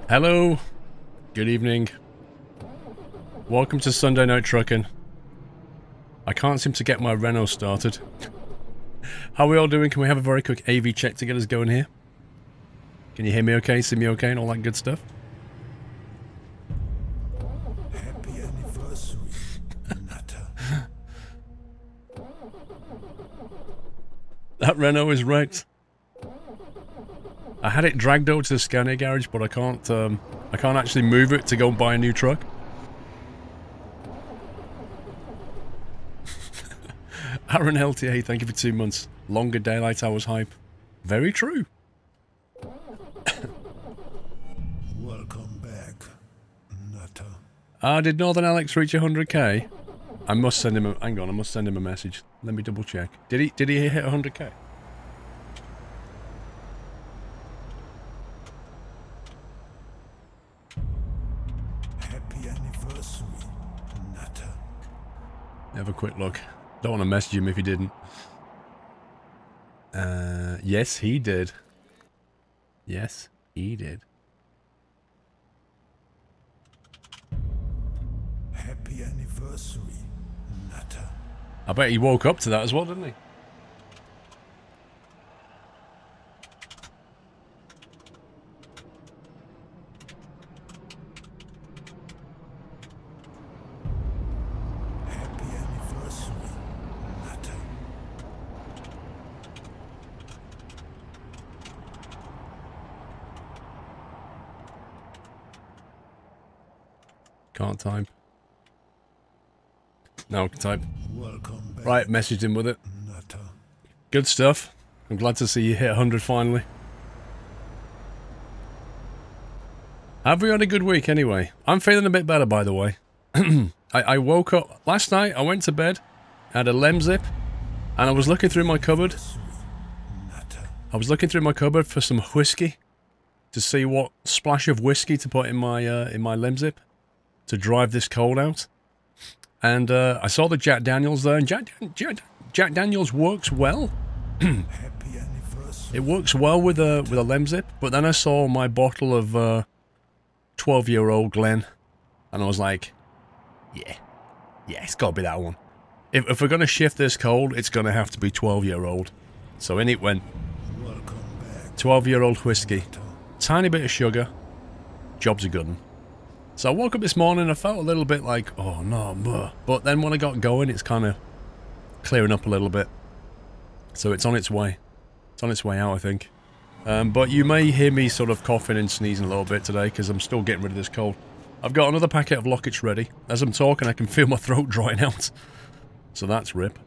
Hello. Good evening. Welcome to Sunday Night Trucking. I can't seem to get my Renault started. How are we all doing? Can we have a very quick AV check to get us going here? Can you hear me okay, see me okay, and all that good stuff? Happy anniversary, Nutter. That Renault is wrecked. I had it dragged over to the Scania garage, but I can't actually move it to go and buy a new truck. Aaron LTA, thank you for 2 months. Longer daylight hours hype. Very true. Welcome back, Nutter. Did Northern Alex reach 100k? I must send him a... Hang on, I must send him a message. Let me double check. Did he hit 100k? Happy anniversary, Nutter. Have a quick look. Don't want to message him if he didn't. Yes, he did. Yes, he did. Happy anniversary, Nutter. I bet he woke up to that as well, didn't he? Happy anniversary, Nutter. Can't type. Now I can type. Welcome back, Right, messaged him with it. Nutter. Good stuff. I'm glad to see you hit 100 finally. Have we had a good week anyway? I'm feeling a bit better, by the way. I woke up last night, I went to bed, had a Lemzip, and I was looking through my cupboard. Nutter. I was looking through my cupboard for some whiskey to see what splash of whiskey to put in my Lemzip to drive this cold out. And I saw the Jack Daniels there, and Jack Daniels works well. Happy anniversary. It works well with a Lemzip, but then I saw my bottle of 12-year-old Glen, and I was like, yeah, it's got to be that one. If we're going to shift this cold, it's going to have to be 12-year-old. So in it went. Welcome back, 12-year-old whiskey. Nutter. Tiny bit of sugar. Job's a good one. So I woke up this morning, I felt a little bit like, oh no, bleh. But then when I got going, it's kind of clearing up a little bit. So it's on its way. It's on its way out, I think. But you may hear me sort of coughing and sneezing a little bit today, because I'm still getting rid of this cold. I've got another packet of Lockets ready. As I'm talking, I can feel my throat drying out. So that's rip.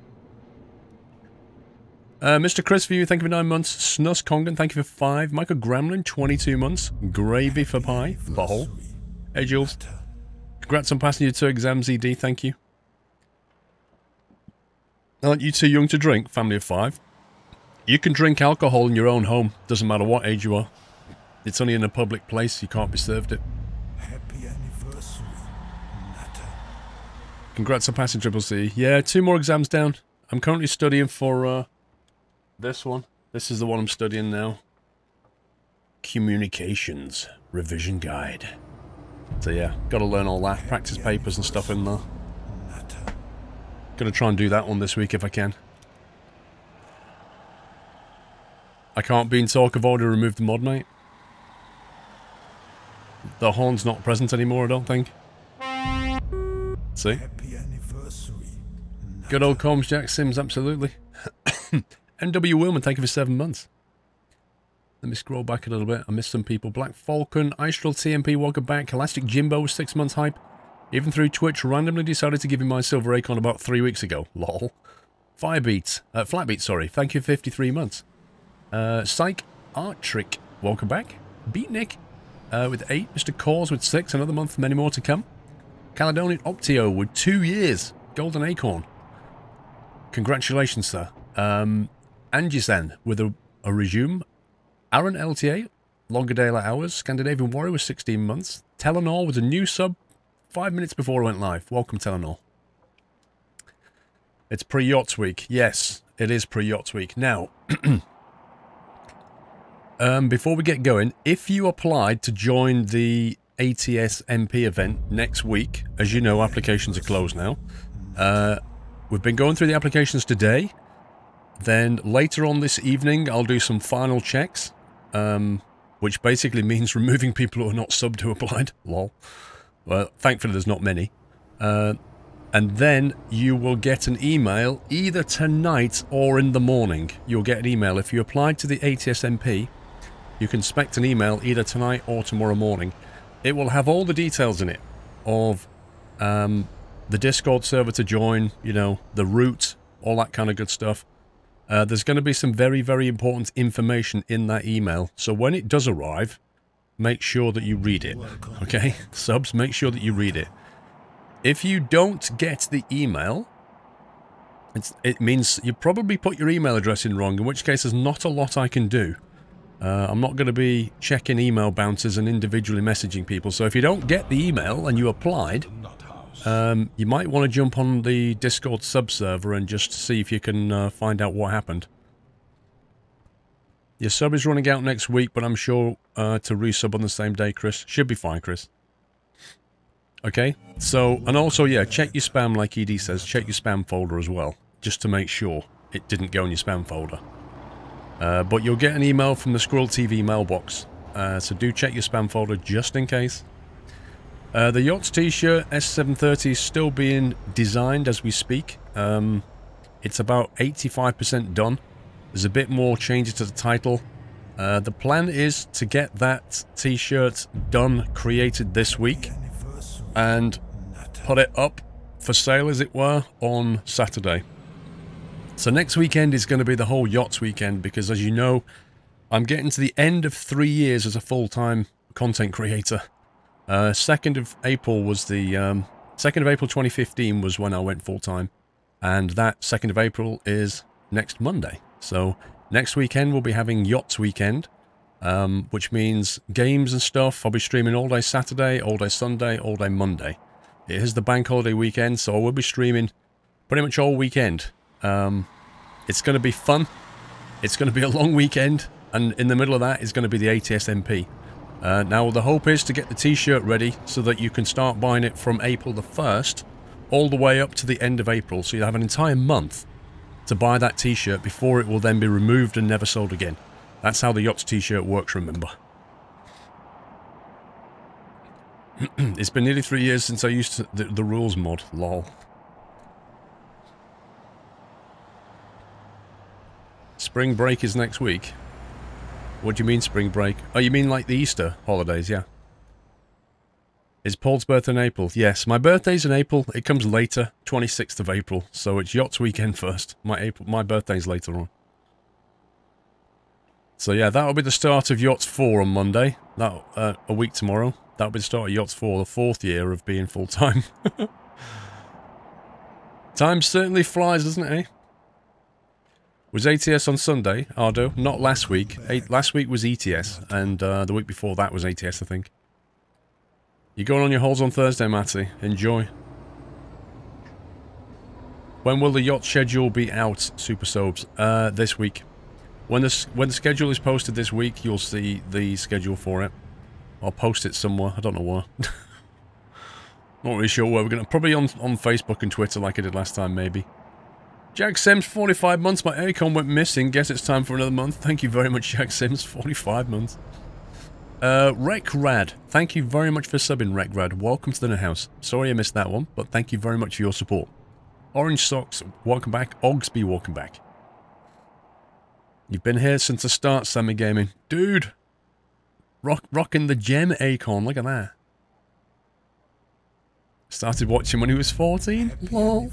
Mr. Chris for you, thank you for 9 months. Snus Congan, thank you for 5. Michael Gremlin, 22 months. Gravy for pie. Butthole. Hey, Jules. Nutter. Congrats on passing your 2 exams, ED, thank you. Aren't you too young to drink, family of 5? You can drink alcohol in your own home, doesn't matter what age you are. It's only in a public place, you can't be served it. Happy anniversary, Nutter. Congrats on passing Triple C. Yeah, 2 more exams down. I'm currently studying for, this one. This is the one I'm studying now. Communications Revision Guide. So yeah, gotta learn all that. Practice papers and stuff in there. Nutter. Gonna try and do that one this week if I can. I can't be in talk. I've already removed the mod, mate. The horn's not present anymore, I don't think. See? Happy anniversary, Nutter. Good old Combs Jack Sims, absolutely. NW Willman, thank you for 7 months. Let me scroll back a little bit. I missed some people. Black Falcon, Istral TMP, welcome back. Elastic Jimbo, 6 months hype. Even through Twitch, randomly decided to give him my Silver Acorn about 3 weeks ago. Lol. Firebeats, Flatbeat, sorry. Thank you for 53 months. Psych Art Trick, welcome back. Beatnik with 8. Mr. Cause with 6. Another month, many more to come. Caledonian Optio with 2 years. Golden Acorn. Congratulations, sir. Angisen with a resume. Aaron LTA, longer daylight hours. Scandinavian Warrior with 16 months. Telenor with a new sub 5 minutes before I went live. Welcome, Telenor. It's pre-yachts week. Yes, it is pre-yachts week. Now, Before we get going, if you applied to join the ATS MP event next week, as you know, applications are closed now. We've been going through the applications today. Then later on this evening, I'll do some final checks, which basically means removing people who are not subbed who applied. Lol. Well, thankfully there's not many. And then you will get an email either tonight or in the morning. You'll get an email. If you applied to the ATS MP, you can expect an email either tonight or tomorrow morning. It will have all the details in it of the Discord server to join, you know, the route, all that kind of good stuff. There's going to be some very, very important information in that email. So when it does arrive, make sure that you read it. Okay? Subs, make sure that you read it. If you don't get the email, it means you probably put your email address in wrong, in which case there's not a lot I can do. I'm not going to be checking email bounces and individually messaging people. So if you don't get the email and you applied, you might want to jump on the Discord sub-server and just see if you can find out what happened. Your sub is running out next week, but I'm sure to resub on the same day, Chris. Should be fine, Chris. Okay, so, and also, yeah, check your spam, like ED says. Check your spam folder as well, just to make sure it didn't go in your spam folder. But you'll get an email from the Squirrel TV mailbox, so do check your spam folder just in case. The Yachts t-shirt S730 is still being designed as we speak. It's about 85% done. There's a bit more changes to the title. The plan is to get that t-shirt done, created this week, and put it up for sale, as it were, on Saturday. So next weekend is going to be the whole Yachts weekend, because as you know, I'm getting to the end of 3 years as a full-time content creator. 2nd of April was the 2nd of April 2015 was when I went full-time, and that 2nd of April is next Monday. So next weekend we'll be having Yachts weekend, which means games and stuff. I'll be streaming all day Saturday, all day Sunday, all day Monday. It is the bank holiday weekend, so I will be streaming pretty much all weekend. It's going to be fun. It's going to be a long weekend, and in the middle of that is going to be the ATS MP. Now, the hope is to get the t-shirt ready so that you can start buying it from April the 1st all the way up to the end of April. So you have an entire month to buy that t-shirt before it will then be removed and never sold again. That's how the Yachts t-shirt works, remember. It's been nearly 3 years since I used the rules mod. Lol. Spring break is next week. What do you mean spring break? Oh, you mean like the Easter holidays, yeah. Is Paul's birthday in April? Yes, my birthday's in April. It comes later, 26th of April. So it's Yachts weekend first. My birthday's later on. So yeah, that'll be the start of Yachts 4 on Monday. That a week tomorrow. That'll be the start of Yachts 4, the 4th year of being full-time. Time certainly flies, doesn't it, eh? Was ATS on Sunday, Ardo? Not last week. Last week was ETS, and the week before that was ATS, I think. You're going on your holes on Thursday, Matty. Enjoy. When will the yacht schedule be out, Super Sobes? This week. When the schedule is posted this week, you'll see the schedule for it. I'll post it somewhere. I don't know where. Not really sure where we're going to... Probably on Facebook and Twitter like I did last time, maybe. Jack Sims, 45 months. My aircon went missing. Guess it's time for another month. Thank you very much, Jack Sims. 45 months. Rekrad. Thank you very much for subbing, Rekrad. Welcome to the new house. Sorry I missed that one, but thank you very much for your support. Orange Socks, welcome back. Ogsby, welcome back. You've been here since the start, Sammy Gaming. Dude! Rocking the gem acorn. Look at that. Started watching when he was 14. Lol.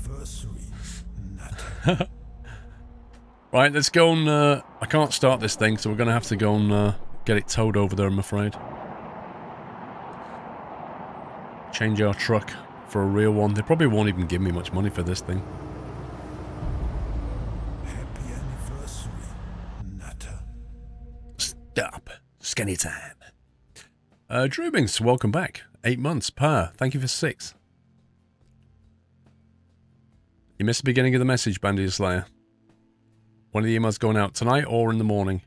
Right, let's go and... I can't start this thing, so we're going to have to go and get it towed over there, I'm afraid. Change our truck for a real one. They probably won't even give me much money for this thing. Happy anniversary, Nutter. Stop. Skinny time. Drubings, welcome back. 8 months. Per, thank you for 6. You missed the beginning of the message, Bandier Slayer. One of the emails going out tonight or in the morning.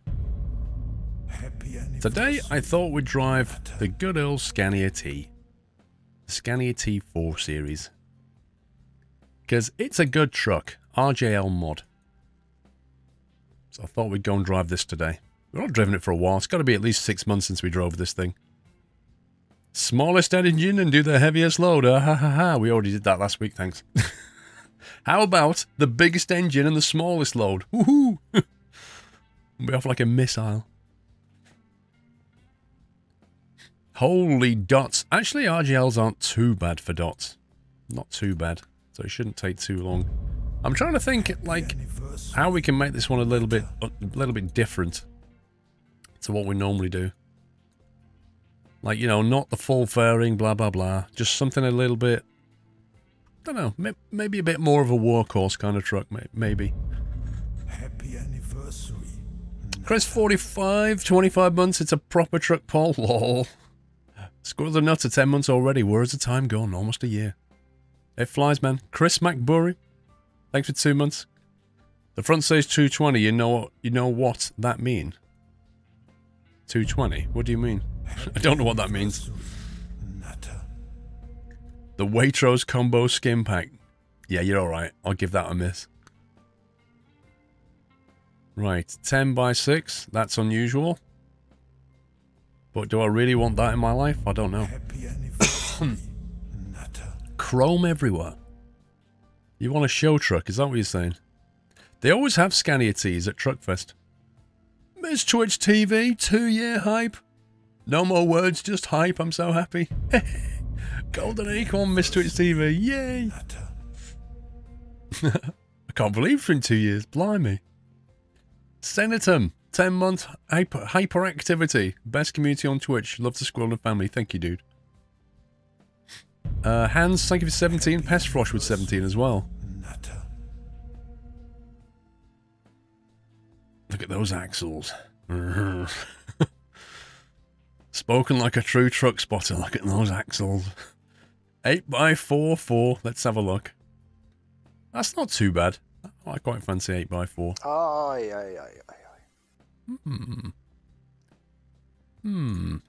Happy Today, I thought we'd drive the good old Scania T. The Scania T4 series. Because it's a good truck. RJL mod. So I thought we'd go and drive this today. We've not driven it for a while. It's got to be at least 6 months since we drove this thing. Smallest engine and do the heaviest load. Ha ha ha. We already did that last week, thanks. How about the biggest engine and the smallest load? Woohoo! We'll be off like a missile. Holy dots. Actually, RGLs aren't too bad for dots. Not too bad. So it shouldn't take too long. I'm trying to think, like, how we can make this one a little bit different to what we normally do. Like, you know, not the full fairing, blah, blah, blah. Just something a little bit, I don't know, maybe a bit more of a workhorse kind of truck, maybe. Happy anniversary. Chris 45, 25 months, it's a proper truck, Paul. Lol. Squirrels are nuts at 10 months already. Where's the time gone? Almost a year. It flies, man. Chris McBurry, thanks for 2 months. The front says 220. You know what that mean? 220? What do you mean? I don't know what that means. The Waitrose Combo Skim Pack. Yeah, you're alright. I'll give that a miss. Right, 10 by 6. That's unusual. But do I really want that in my life? I don't know. Chrome everywhere. You want a show truck? Is that what you're saying? They always have Scania T's at Truckfest. Miss Twitch TV, 2-year hype. No more words, just hype. I'm so happy. Golden Acorn, Miss Twitch TV. Yay! I can't believe it's been 2 years. Blimey. Senatum, 10-month hyperactivity. Best community on Twitch. Love the Squirrel and family. Thank you, dude. Hans, thank you for 17. Pestfrosh with 17 as well. Look at those axles. Spoken like a true truck spotter. Look at those axles. 8x4. Let's have a look. That's not too bad. I quite fancy 8x4. I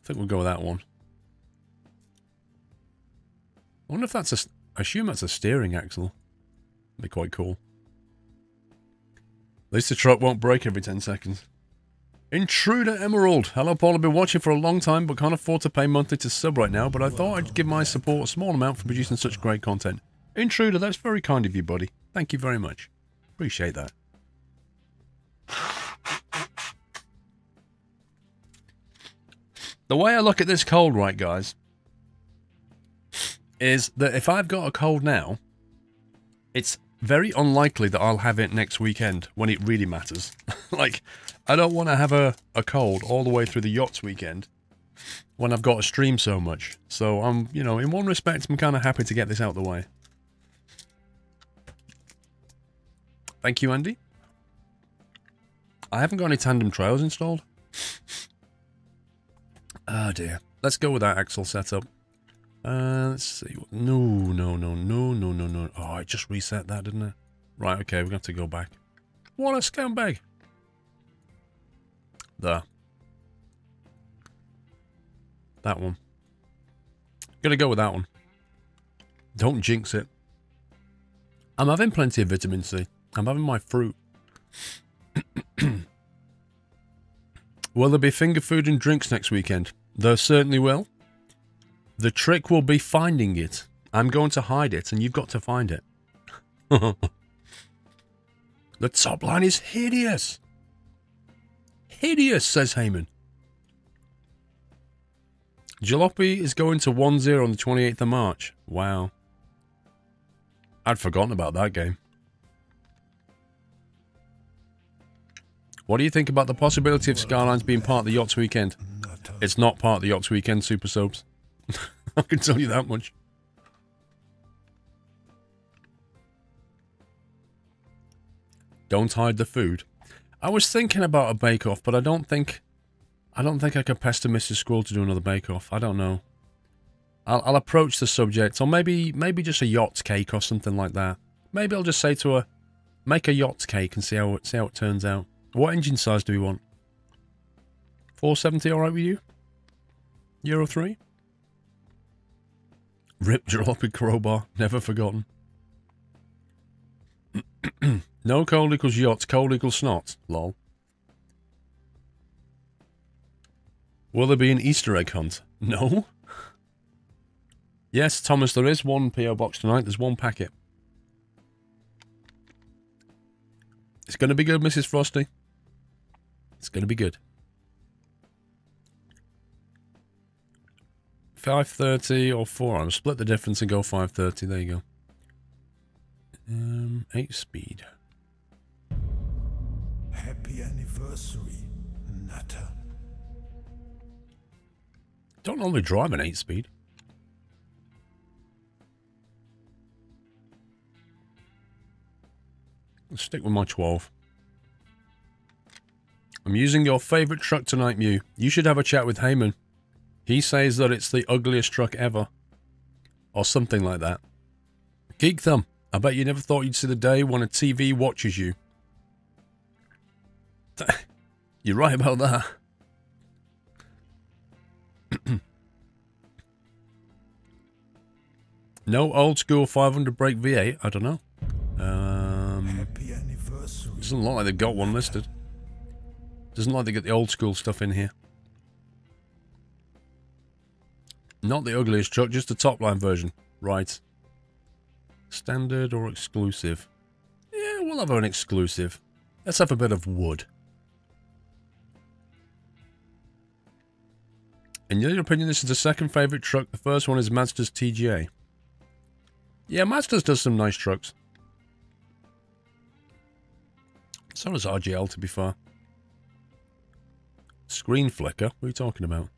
think we'll go with that one. I wonder if that's a... I assume that's a steering axle. That'd be quite cool. At least the truck won't break every 10 seconds. Intruder Emerald. Hello, Paul. I've been watching for a long time, but can't afford to pay monthly to sub right now, but I thought I'd give my support a small amount for producing such great content. Intruder, that's very kind of you, buddy. Thank you very much. Appreciate that. The way I look at this cold, right, guys, is that if I've got a cold now, it's very unlikely that I'll have it next weekend when it really matters. Like, I don't want to have a cold all the way through the yachts weekend when I've got to stream so much. So I'm, you know, in one respect, I'm kind of happy to get this out of the way. Thank you, Andy. I haven't got any tandem trails installed. Oh dear. Let's go with that axle setup. Let's see. No. Oh, I just reset that, didn't I? Right, okay, we're going to have to go back. What a scumbag. There. That one. Gonna go with that one. Don't jinx it. I'm having plenty of vitamin C. I'm having my fruit. Will there be finger food and drinks next weekend? There certainly will. The trick will be finding it. I'm going to hide it, and you've got to find it. The top line is hideous. Hideous, says Heyman. Jalopy is going to 1-0 on the 28th of March. Wow. I'd forgotten about that game. What do you think about the possibility of Skylines being part of the Yachts Weekend? It's not part of the Yachts Weekend, Super Soaps. I can tell you that much. Don't hide the food. I was thinking about a bake-off, but I don't think I could pester Mrs. Squirrel to do another bake-off. I don't know. I'll approach the subject, or maybe just a yacht cake or something like that. Maybe I'll just say to her, make a yacht cake and see how it turns out. What engine size do we want? 470 alright with you? Euro 3? Rip jalopy crowbar, never forgotten. No cold equals yacht, cold equals snot. Lol. Will there be an Easter egg hunt? No. Yes, Thomas, there is one P.O. box tonight. There's one packet. It's going to be good, Mrs. Frosty. It's going to be good. 530 or 4. I'll split the difference and go 530. There you go. 8 speed. Happy anniversary, Nutter. Don't normally drive an 8 speed. Let's stick with my 12. I'm using your favourite truck tonight, Mew. You should have a chat with Heyman. He says that it's the ugliest truck ever. Or something like that. Geek Thumb, I bet you never thought you'd see the day when a TV watches you. You're right about that. No old school 500 brake V8? I don't know. Happy anniversary. Doesn't look like they've got one listed. Doesn't look like they get the old school stuff in here. Not the ugliest truck, just the top line version. Right. Standard or exclusive? Yeah, we'll have an exclusive. Let's have a bit of wood. In your opinion, this is the second favourite truck. The first one is Mazda's TGA. Yeah, Mazda's does some nice trucks. So does RGL, to be fair. Screen flicker? What are you talking about?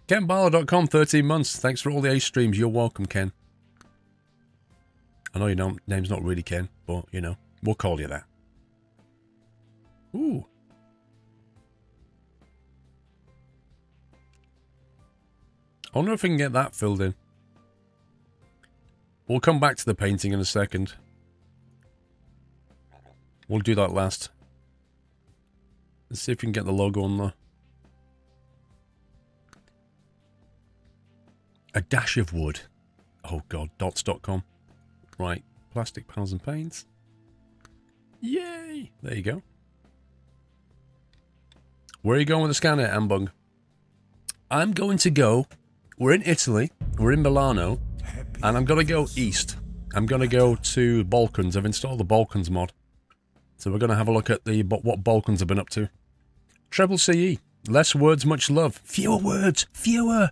KenBarlow.com, 13 months. Thanks for all the Ace streams. You're welcome, Ken. I know your name's not really Ken, but, you know, we'll call you that. Ooh. I wonder if we can get that filled in. We'll come back to the painting in a second. We'll do that last. Let's see if we can get the logo on there. A dash of wood. Oh god, dots.com. Right, plastic panels and paints. Yay! There you go. Where are you going with the scanner, Ambung? I'm going to go... We're in Italy. We're in Milano. And I'm going to go east. I'm going to go to Balkans. I've installed the Balkans mod. So we're going to have a look at the what Balkans have been up to. Treble CE. Less words, much love. Fewer words. Fewer.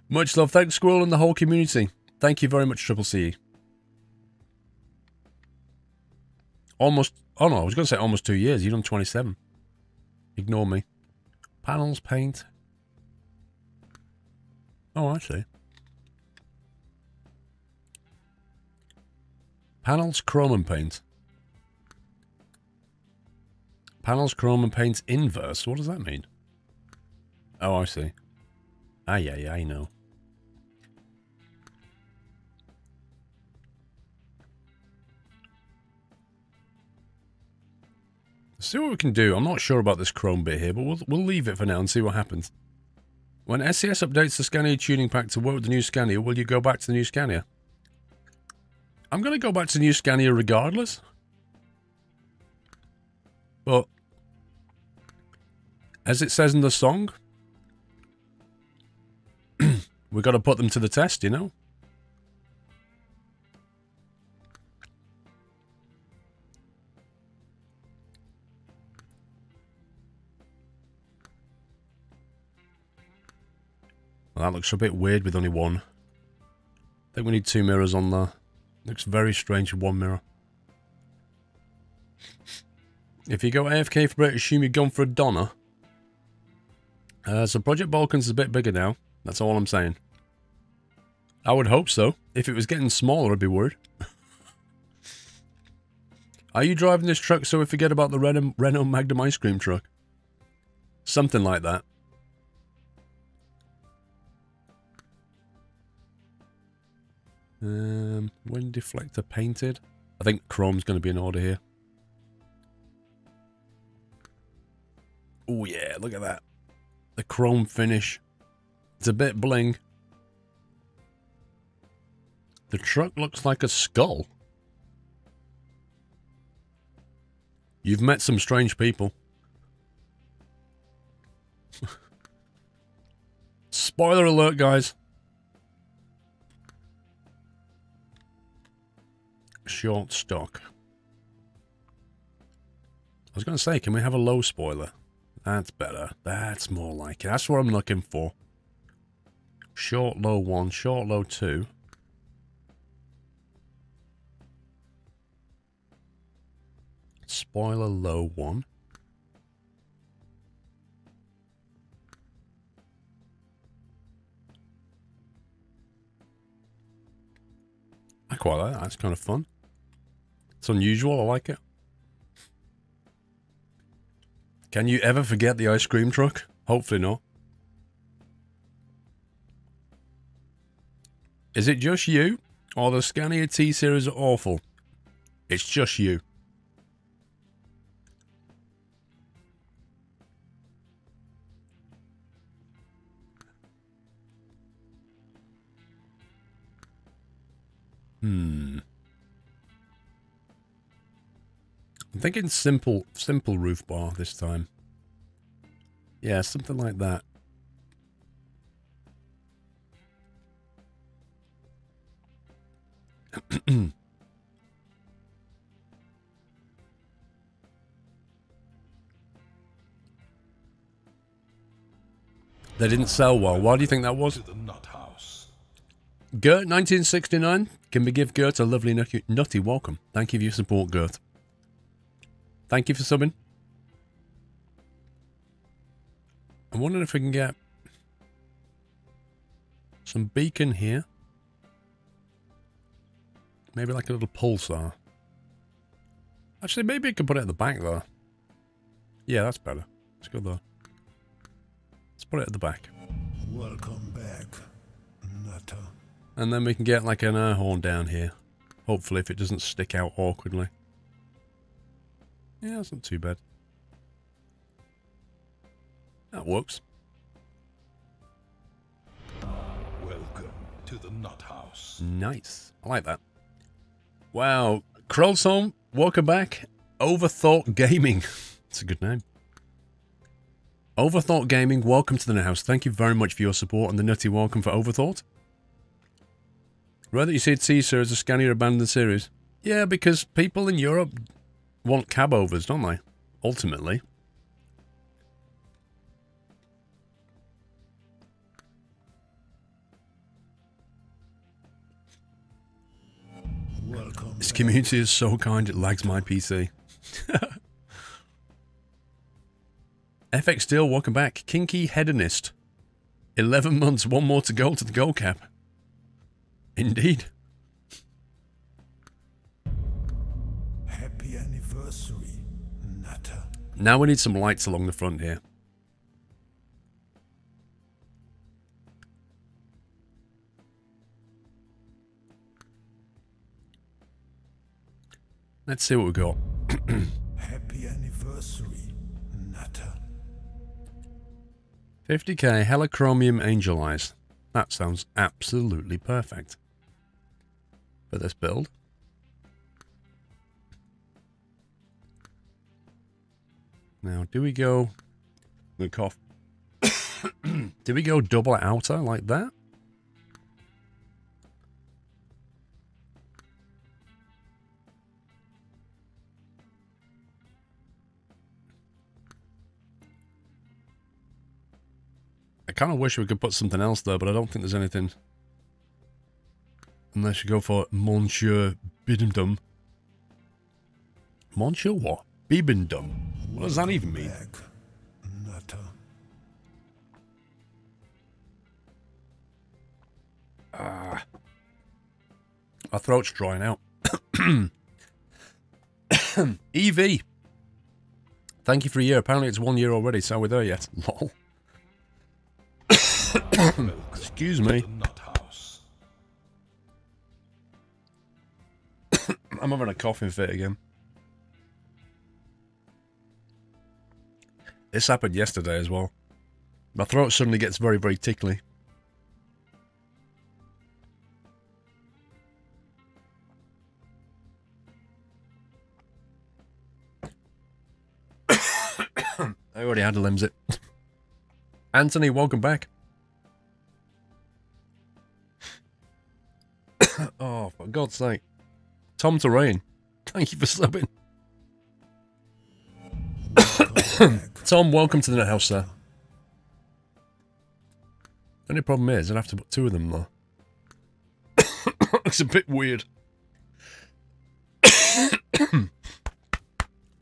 Much love. Thanks, Squirrel, and the whole community. Thank you very much, Triple CE. Almost... Oh no, I was going to say almost 2 years. You've done 27. Ignore me. Panels, paint. Oh, I see. Panels, chrome and paint. Panels, chrome and paint inverse. What does that mean? Oh, I see. Ah, yeah, I know. Let's see what we can do. I'm not sure about this chrome bit here, but we'll leave it for now and see what happens. When SES updates the Scania tuning pack to work with the new Scania, will you go back to the new Scania? I'm going to go back to the new Scania regardless. But, as it says in the song, we've got to put them to the test, you know? Well, that looks a bit weird with only one. I think we need 2 mirrors on there. Looks very strange with 1 mirror. If you go AFK for a bit, assume you've gone for a Donna. So Project Balkans is a bit bigger now. That's all I'm saying. I would hope so. If it was getting smaller, I'd be worried. Are you driving this truck so we forget about the Renault Magnum ice cream truck? Something like that. Wind deflector painted. I think chrome's going to be in order here. Oh yeah, look at that. The chrome finish. It's a bit bling. The truck looks like a skull. You've met some strange people. Spoiler alert, guys. Short stock. I was going to say, can we have a low spoiler? That's better. That's more like it. That's what I'm looking for. Short low 1, short low 2. Spoiler low 1. I quite like that. That's kind of fun. It's unusual. I like it. Can you ever forget the ice cream truck? Hopefully not. Is it just you? Or the Scania T-Series are awful? It's just you. I'm thinking simple roof bar this time. Yeah, something like that. They didn't sell well. Why do you think that was? Gert 1969. Can we give Gert a lovely nutty welcome? Thank you for your support, Gert. Thank you for subbing. I'm wondering if we can get some beacon here. Maybe like a little pulsar. Actually, maybe I could put it at the back there. Yeah, that's better. Let's go there. Let's put it at the back. Welcome back, Nutter. And then we can get like an air horn down here. Hopefully, if it doesn't stick out awkwardly. Yeah, that's not too bad. That works. Welcome to the Nut House. Nice. I like that. Wow. Krolsom, welcome back. Overthought Gaming. That's a good name. Overthought Gaming, welcome to the Nut House. Thank you very much for your support and the nutty welcome for Overthought. Rather you see T-Series, a Scania abandoned series. Yeah, because people in Europe want cab overs, don't they? Ultimately. Welcome. This community is so kind, it lags my PC. FX Steel, welcome back. Kinky Hedonist. 11 months, one more to go to the goal cap. Indeed. Happy anniversary, Nutter. Now we need some lights along the front here. Let's see what we got. Happy anniversary, Nutter. 50k Helichronium Angel Eyes. That sounds absolutely perfect for this build. Now, do we go... I'm gonna cough. Do we go double outer like that? I kind of wish we could put something else there, but I don't think there's anything. Unless you go for Monsieur Bibendum. Monsieur what? Bibendum. What does that even mean? Back, Nutter. My throat's drying out. EV. Thank you for a year. Apparently it's 1 year already, so we're there yet. Lol. Excuse me. I'm having a coughing fit again. This happened yesterday as well. My throat suddenly gets very, very tickly. I already had a Limsit. Anthony, welcome back. Oh, for God's sake. Tom Terrain, thank you for subbing. Tom, welcome to the Net House, sir. The only problem is, I'd have to put 2 of them, though. It's a bit weird.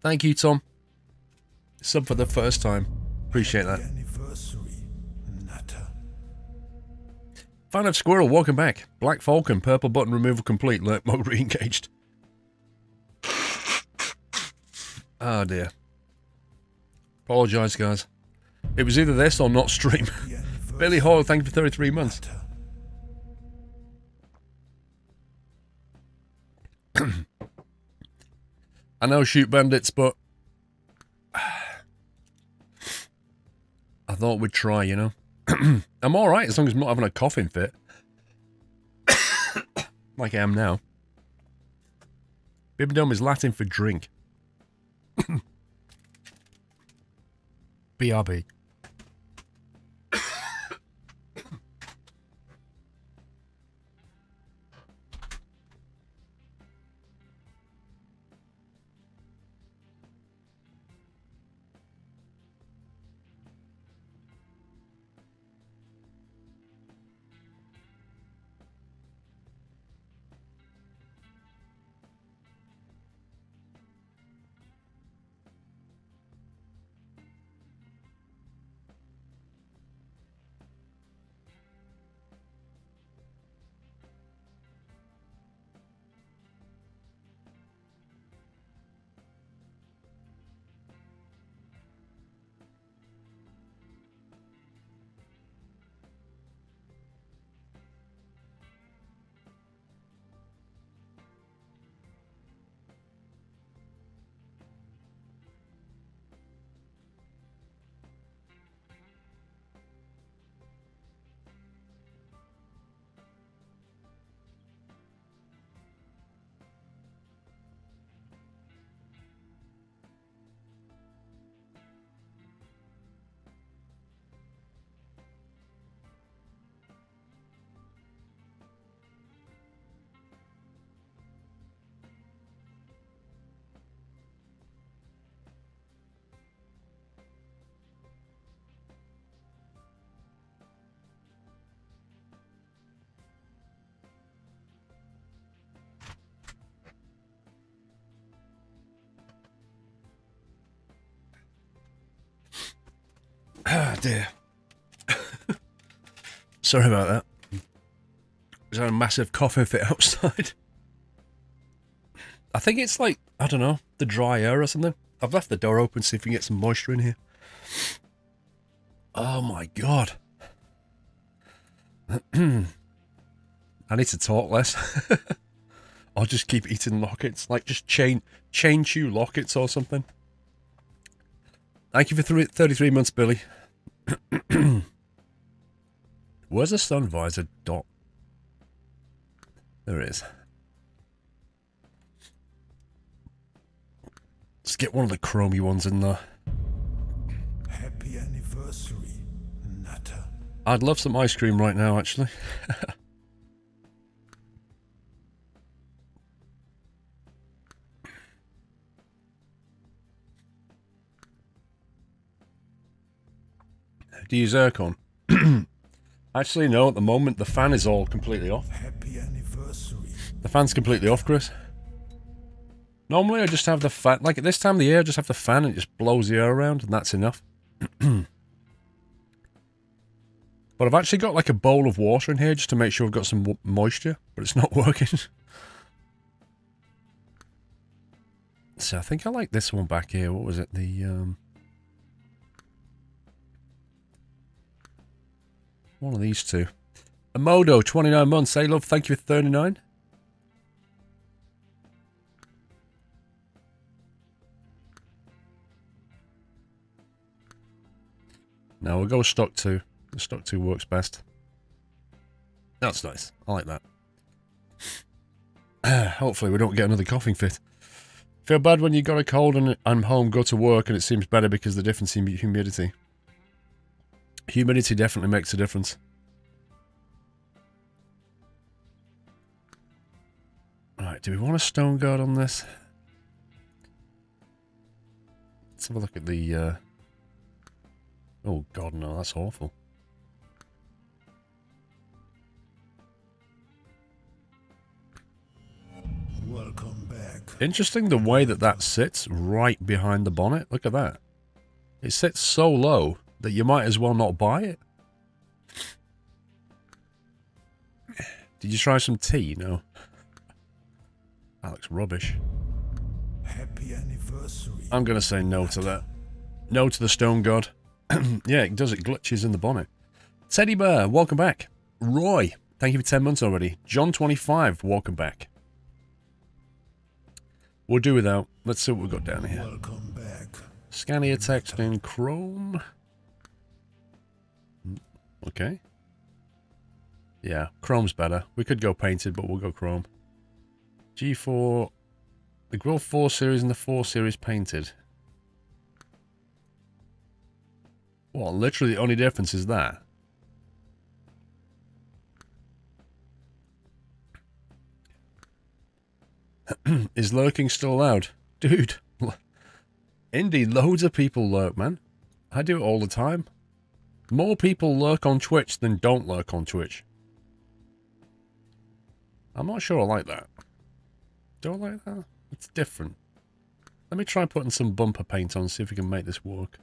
Thank you, Tom. Sub for the first time. Appreciate that. Fan of Squirrel, welcome back. Black Falcon, purple button removal complete, lurk mode re-engaged. Oh dear. Apologise, guys. It was either this or not stream. Billy Hall, thank you for 33 months. I know Shoot Bandits, but I thought we'd try, you know. I'm alright as long as I'm not having a coughing fit. Like I am now. Bibendum is Latin for drink. BRB. Ah, dear. Sorry about that. There's a massive coughing fit outside. I think it's like, I don't know, the dry air or something. I've left the door open, see if we can get some moisture in here. Oh my god. I need to talk less. I'll just keep eating lockets. Like, just chain chew lockets or something. Thank you for 33 months, Billy. Where's the sun visor dot? There it is. Let's get one of the chromy ones in there. Happy anniversary, Nutter. I'd love some ice cream right now, actually. Do you zircon? Actually, no, at the moment the fan is all completely off. Happy anniversary. The fan's completely off, Chris. Normally I just have the fan, like at this time of the year, I just have the fan and it just blows the air around and that's enough. But I've actually got like a bowl of water in here just to make sure I've got some moisture, but it's not working. So I think I like this one back here. What was it? The, one of these two. Amodo, 29 months. Hey, love, thank you for 39. No, we'll go with stock 2. The stock 2 works best. That's nice. I like that. Hopefully we don't get another coughing fit. Feel bad when you got a cold and I'm home, go to work, and it seems better because of the difference in humidity. Humidity definitely makes a difference. Alright, do we want a stone guard on this? Let's have a look at the... Oh god, no, that's awful. Welcome back. Interesting the way that that sits right behind the bonnet. Look at that. It sits so low that you might as well not buy it. Did you try some tea? No. That looks rubbish. Happy anniversary. I'm going to say no to that. No to the stone god. Yeah, it does. It glitches in the bonnet. Teddy Bear, welcome back. Roy, thank you for 10 months already. John25, welcome back. We'll do without. Let's see what we've got down here. Welcome back. Scan your text in Chrome. Okay. Yeah, Chrome's better. We could go painted, but we'll go Chrome. G4. The Grill 4 series and the 4 series painted. Well, literally the only difference is that. Is lurking still allowed? Dude. Indeed, loads of people lurk, man. I do it all the time. More people lurk on Twitch than don't lurk on Twitch. I'm not sure I like that. Do I like that? It's different. Let me try putting some bumper paint on, see if we can make this work.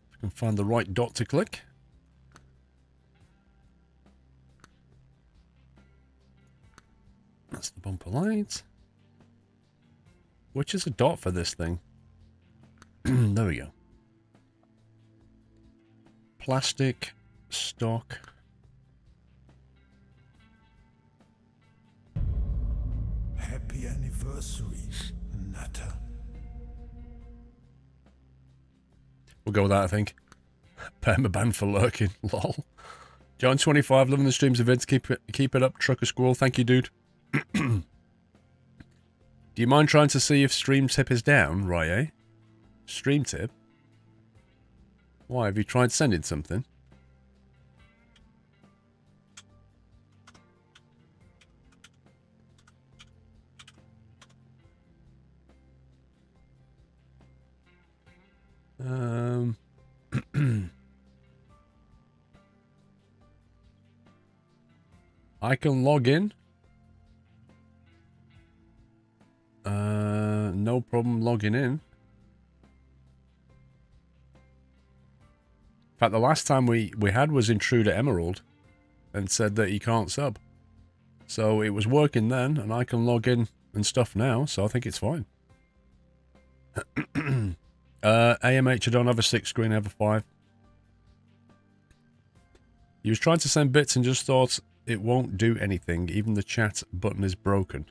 If we can find the right dot to click. That's the bumper light. Which is a dot for this thing? There we go. Plastic, stock. Happy anniversary, Nutter. We'll go with that, I think. Permaban for lurking. Lol. John25, loving the streams of vids. Keep it up, Trucker Squirrel. Thank you, dude. Do you mind trying to see if stream tip is down, right, eh? Stream tip? Why, have you tried sending something? I can log in. No problem logging in. In fact, the last time we had was Intruder Emerald and said that he can't sub. So it was working then, and I can log in and stuff now, so I think it's fine. AMH, I don't have a 6 screen, I have a 5. He was trying to send bits and just thought it won't do anything, even the chat button is broken.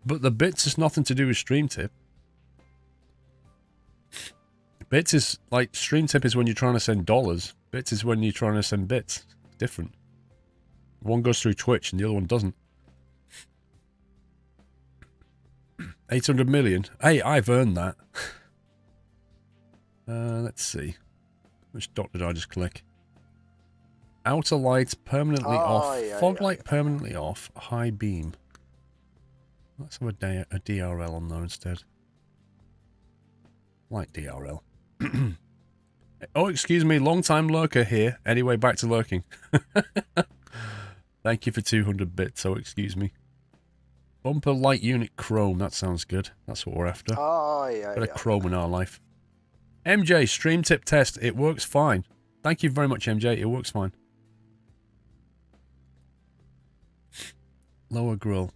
But the bits has nothing to do with stream tip. Bits is like stream tip is when you're trying to send dollars. Bits is when you're trying to send bits. It's different. One goes through Twitch and the other one doesn't. 800 million. Hey, I've earned that. Let's see. Which dot did I just click? Outer light permanently off. Yeah, Fog yeah. light permanently off. High beam. Let's have a DRL on there instead. Like DRL. Oh, excuse me. Long time lurker here. Anyway, back to lurking. Thank you for 200 bits, so excuse me. Bumper light unit chrome. That sounds good. That's what we're after. Oh, yeah, Bit of yeah. chrome in our life. MJ, stream tip test. It works fine. Thank you very much, MJ. It works fine. Lower grill.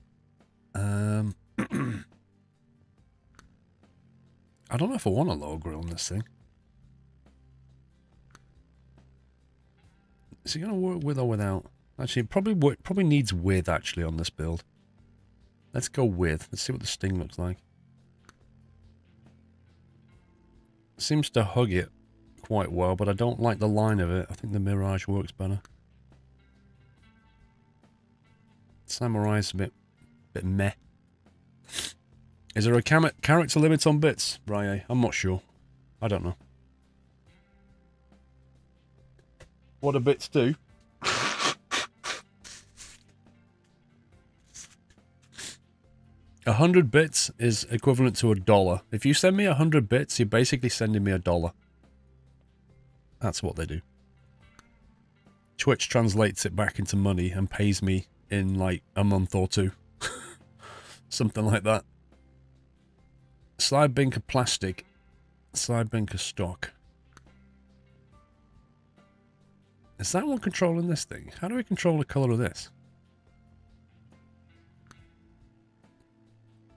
I don't know if I want a lower grill on this thing. Is it going to work with or without? Actually, it probably needs with, actually, on this build. Let's go with. Let's see what the sting looks like. seems to hug it quite well, but I don't like the line of it. I think the Mirage works better. Samurai's a bit meh. Is there a character limit on bits, Rye? I'm not sure. I don't know. What do bits do? 100 bits is equivalent to $1. If you send me 100 bits, you're basically sending me $1. That's what they do. Twitch translates it back into money and pays me in like a month or two. Something like that. Side binker plastic. Side binker stock. Is that one controlling this thing? How do we control the colour of this?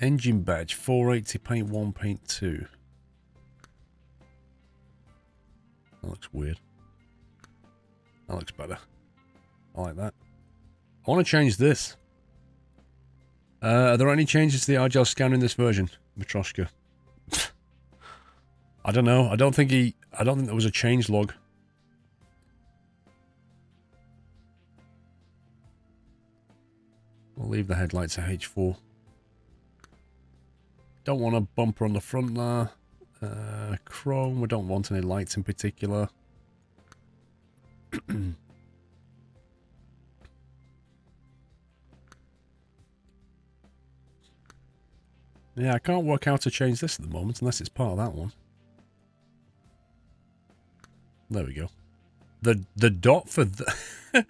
Engine badge, 480, paint 1, paint 2. That looks weird. That looks better. I like that. I want to change this. Are there any changes to the RGL scanner in this version, Matroshka? I don't know. I don't think there was a change log. We'll leave the headlights at H4. Don't want a bumper on the front there. Chrome, we don't want any lights in particular. Yeah, I can't work out how to change this at the moment unless it's part of that one. There we go. The dot for the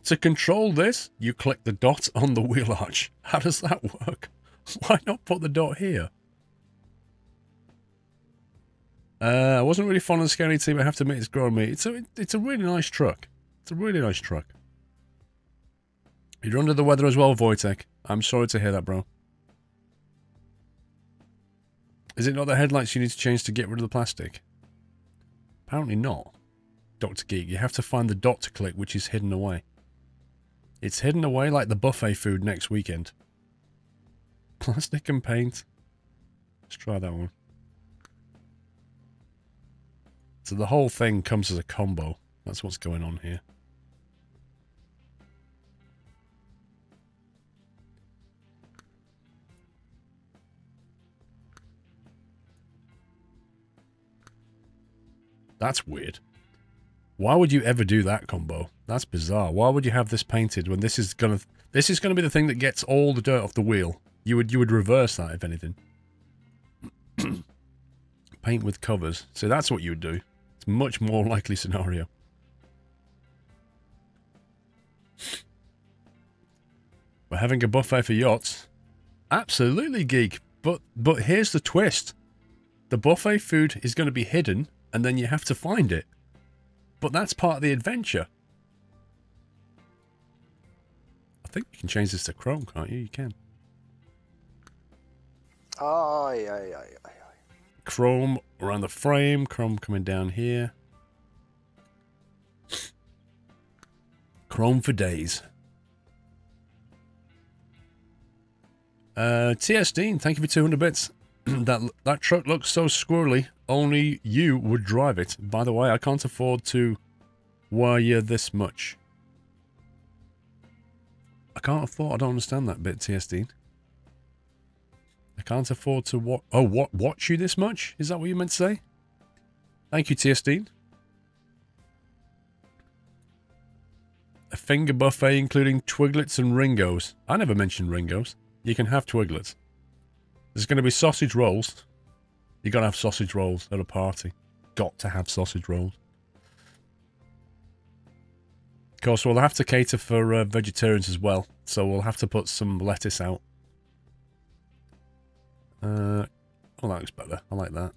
to control this, you click the dot on the wheel arch. How does that work? Why not put the dot here? I wasn't really fond of the Scary Team, I have to admit it's growing me. It's a really nice truck. It's a really nice truck. You're under the weather as well, Wojtek. I'm sorry to hear that, bro. Is it not the headlights you need to change to get rid of the plastic? Apparently not. Dr. Geek, you have to find the dot to click, which is hidden away. It's hidden away like the buffet food next weekend. Plastic and paint. Let's try that one. So the whole thing comes as a combo. That's what's going on here. That's weird. Why would you ever do that combo? That's bizarre. Why would you have this painted when this is gonna be the thing that gets all the dirt off the wheel? You would reverse that if anything. Paint with covers. So that's what you would do. It's a much more likely scenario. We're having a buffet for yachts. Absolutely, Geek. But here's the twist. The buffet food is going to be hidden, and then you have to find it. But that's part of the adventure. I think you can change this to chrome, can't you? You can. Aye. Chrome around the frame. Chrome coming down here. Chrome for days. TS Dean, thank you for 200 bits. that truck looks so squirrely. Only you would drive it. By the way, I can't afford to wire this much. I don't understand that bit, TS Dean. I can't afford to watch you this much? Is that what you meant to say? Thank you, TS Dean. A finger buffet including Twiglets and Ringos. I never mentioned Ringos. You can have Twiglets. There's going to be sausage rolls. You got to have sausage rolls at a party. Got to have sausage rolls. Of course, we'll have to cater for vegetarians as well. So we'll have to put some lettuce out. Oh, that looks better. I like that.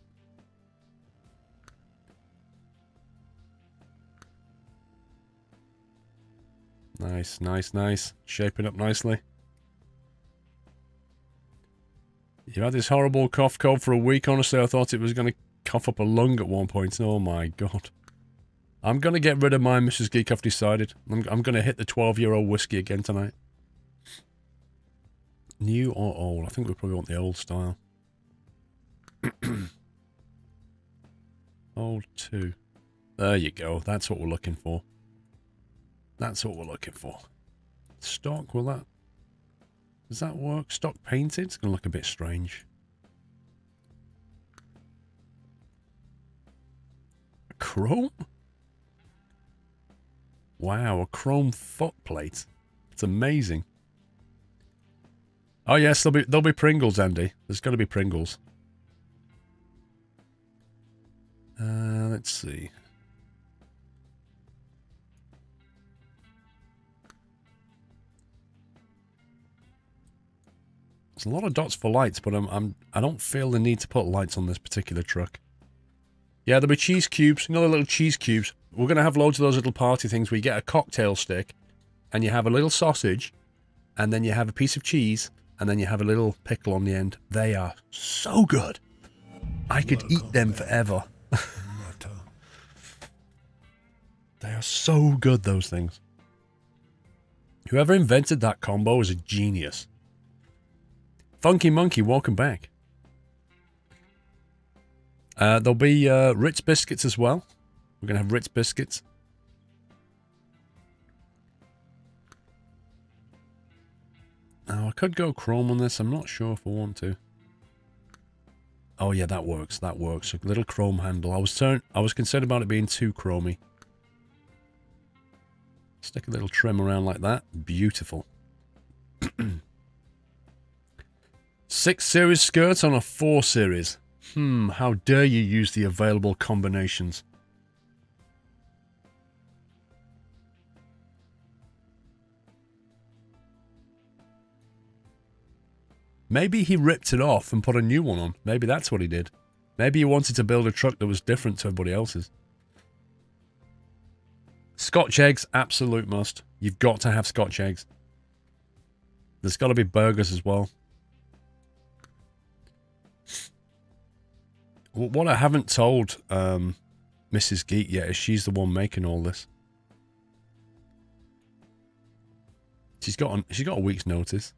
Nice, nice, nice. Shaping up nicely. You had this horrible cough cold for a week. Honestly, I thought it was going to cough up a lung at one point. Oh my god. I'm going to get rid of mine, Mrs. Geek. I've decided. I'm going to hit the 12-year-old whiskey again tonight. New or old? I think we probably want the old style. Hold 2. There you go. That's what we're looking for. That's what we're looking for. Stock, will that... Does that work? Stock painted? It's going to look a bit strange. Chrome? Wow, a chrome footplate. It's amazing. Oh yes, there'll be Pringles, Andy. There's got to be Pringles. Let's see. There's a lot of dots for lights, but I don't feel the need to put lights on this particular truck. Yeah, there'll be cheese cubes, you know, the little cheese cubes. We're going to have loads of those little party things where you get a cocktail stick, and you have a little sausage, and then you have a piece of cheese, and then you have a little pickle on the end. They are so good. I could eat them forever. They are so good, those things. Whoever invented that combo is a genius. Funky Monkey, welcome back. There'll be Ritz biscuits as well. We're going to have Ritz biscuits. Now, I could go chrome on this. I'm not sure if I want to. Oh yeah, that works. That works. A little chrome handle. I was concerned about it being too chromy. Stick a little trim around like that. Beautiful. 6 series skirts on a 4 series. How dare you use the available combinations. Maybe he ripped it off and put a new one on. Maybe that's what he did. Maybe he wanted to build a truck that was different to everybody else's. Scotch eggs, absolute must. You've got to have Scotch eggs. There's got to be burgers as well. What I haven't told Mrs. Geek yet is she's the one making all this. She's got a week's notice.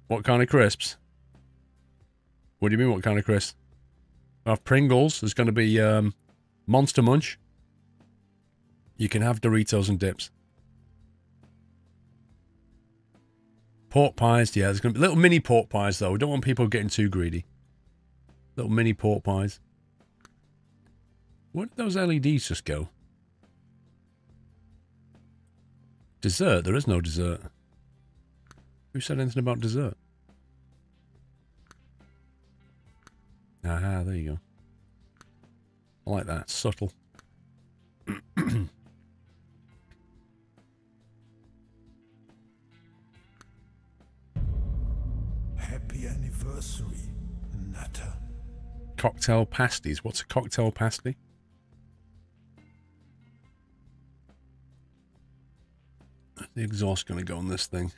What kind of crisps? What do you mean, what kind of crisps? I have Pringles. There's going to be Monster Munch. You can have Doritos and dips. Pork pies, yeah. There's going to be little mini pork pies, though. We don't want people getting too greedy. Little mini pork pies. Where did those LEDs just go? Dessert? There is no dessert. Who said anything about dessert? Aha, there you go. I like that. Subtle. Happy anniversary, Nutter. Cocktail pasties. What's a cocktail pasty? The exhaust going to go on this thing.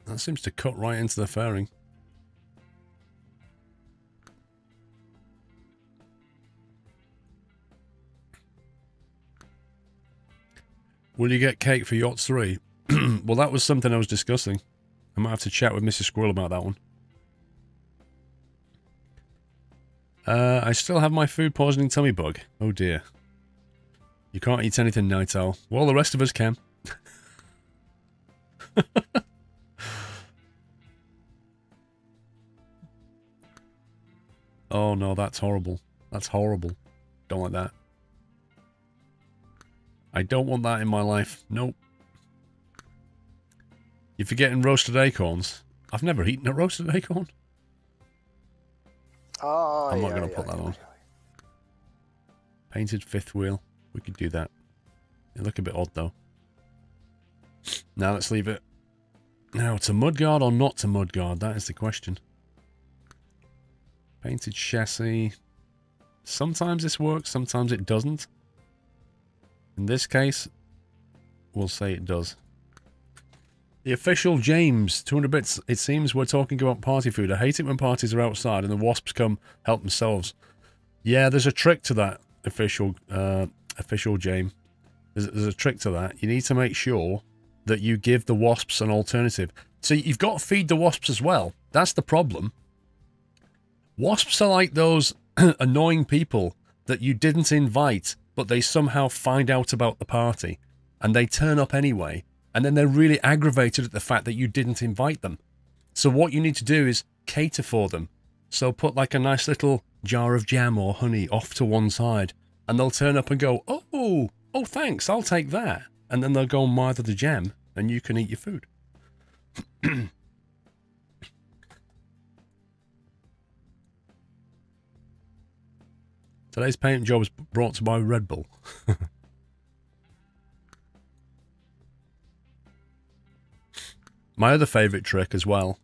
That seems to cut right into the fairing. Will you get cake for Yachts 3? Well, that was something I was discussing. I might have to chat with Mrs. Squirrel about that one. I still have my food poisoning tummy bug. Oh dear. You can't eat anything, Night Owl. Well, the rest of us can. Oh no, that's horrible. That's horrible. Don't like that. I don't want that in my life. Nope. You're forgetting roasted acorns. I've never eaten a roasted acorn. Oh, I'm not going to put that on. Painted fifth wheel. We could do that. It look a bit odd though. Now let's leave it. Now to mudguard or not to mudguard? That is the question. Painted chassis. Sometimes this works, sometimes it doesn't. In this case, we'll say it does. The official James, 200 bits. It seems we're talking about party food. I hate it when parties are outside and the wasps come help themselves. Yeah, there's a trick to that, official Official James. There's a trick to that. You need to make sure that you give the wasps an alternative. So you've got to feed the wasps as well. That's the problem. Wasps are like those annoying people that you didn't invite, but they somehow find out about the party. And they turn up anyway. And then they're really aggravated at the fact that you didn't invite them. So what you need to do is cater for them. So put like a nice little jar of jam or honey off to one side. And they'll turn up and go, oh, thanks, I'll take that. And then they'll go and mother the jam, and you can eat your food. Today's paint job is brought to you by Red Bull. My other favourite trick as well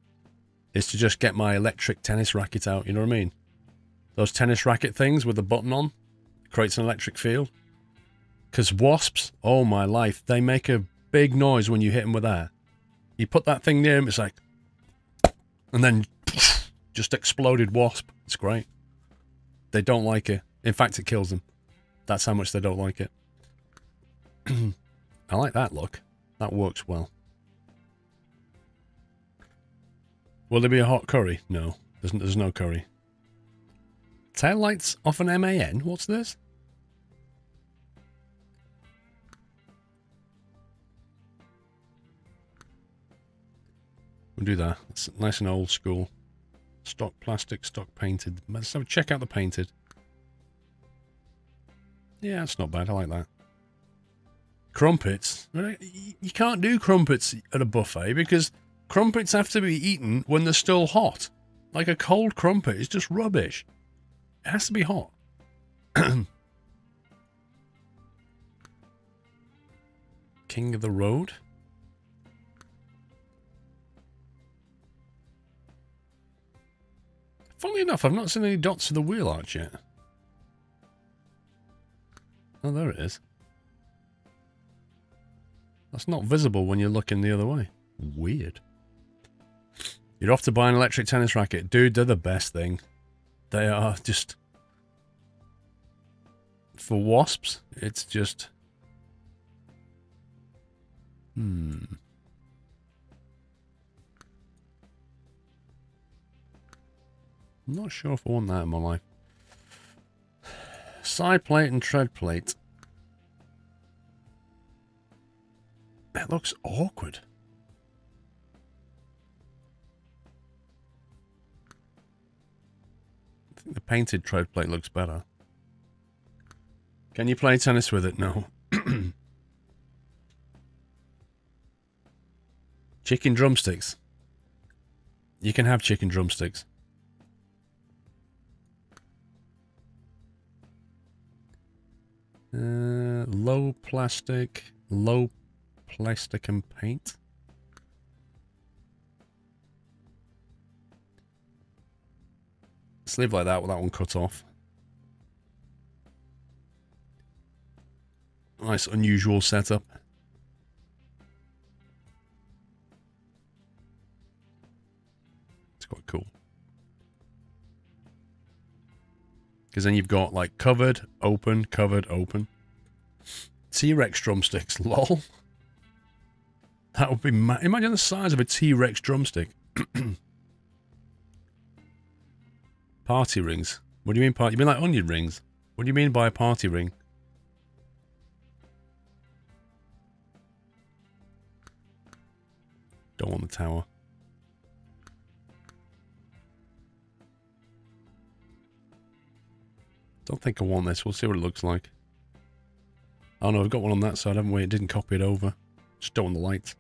is to just get my electric tennis racket out, you know what I mean? Those tennis racket things with the button on. Creates an electric field. Because wasps, oh my life, they make a big noise when you hit them with that. You put that thing near them, it's like... And then just exploded wasp. It's great. They don't like it. In fact, it kills them. That's how much they don't like it. I like that look. That works well. Will there be a hot curry? No. There's no curry. Tail lights off an MAN? What's this? We'll do that. It's nice and old school. Stock plastic, stock painted. Let's have a check out the painted. Yeah, it's not bad. I like that. Crumpets. You can't do crumpets at a buffet because crumpets have to be eaten when they're still hot. Like a cold crumpet is just rubbish. It has to be hot. King of the road? Funnily enough, I've not seen any dots of the wheel arch yet. Oh, there it is. That's not visible when you're looking the other way. Weird. You're off to buy an electric tennis racket. Dude, they're the best thing. They are just... For wasps, it's just... I'm not sure if I want that in my life. Side plate and tread plate. That looks awkward. I think the painted tread plate looks better. Can you play tennis with it? No. Chicken drumsticks. You can have chicken drumsticks. Low plastic and paint. Let's leave like that with that one cut off. Nice unusual setup. It's quite cool. Because then you've got like covered, open, covered, open. T-Rex drumsticks, lol. That would be imagine the size of a T-Rex drumstick. Party rings. What do you mean party? You mean like onion rings? What do you mean by a party ring? Don't want the tower. Don't think I want this. We'll see what it looks like. Oh no, I've got one on that side, haven't we? It didn't copy it over. Just don't want the lights.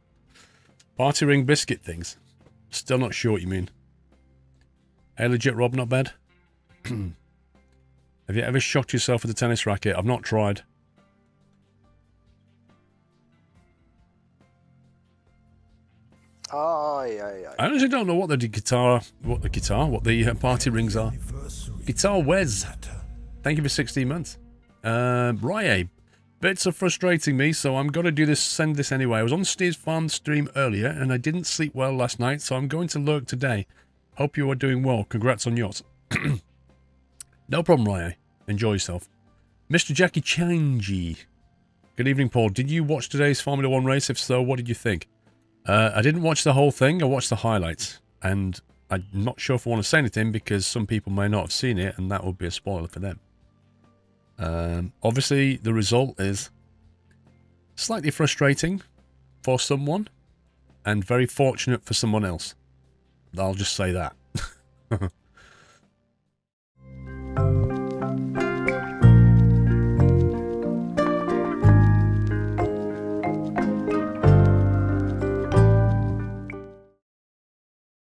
Party ring biscuit things. Still not sure what you mean. Hey, legit Rob, not bad. Have you ever shot yourself with a tennis racket? I've not tried. I honestly don't know what the party rings are. Guitar Wes. Thank you for 16 months. Rye, bits are frustrating me, so I'm gonna do this. Send this anyway. I was on Steve's Farm stream earlier, and I didn't sleep well last night, so I'm going to lurk today. Hope you are doing well. Congrats on yours. No problem, Rye. Enjoy yourself. Mr. Jackie Changi. Good evening, Paul. Did you watch today's Formula 1 race? If so, what did you think? I didn't watch the whole thing. I watched the highlights. And I'm not sure if I want to say anything because some people may not have seen it and that would be a spoiler for them. Obviously, the result is slightly frustrating for someone and very fortunate for someone else. I'll just say that.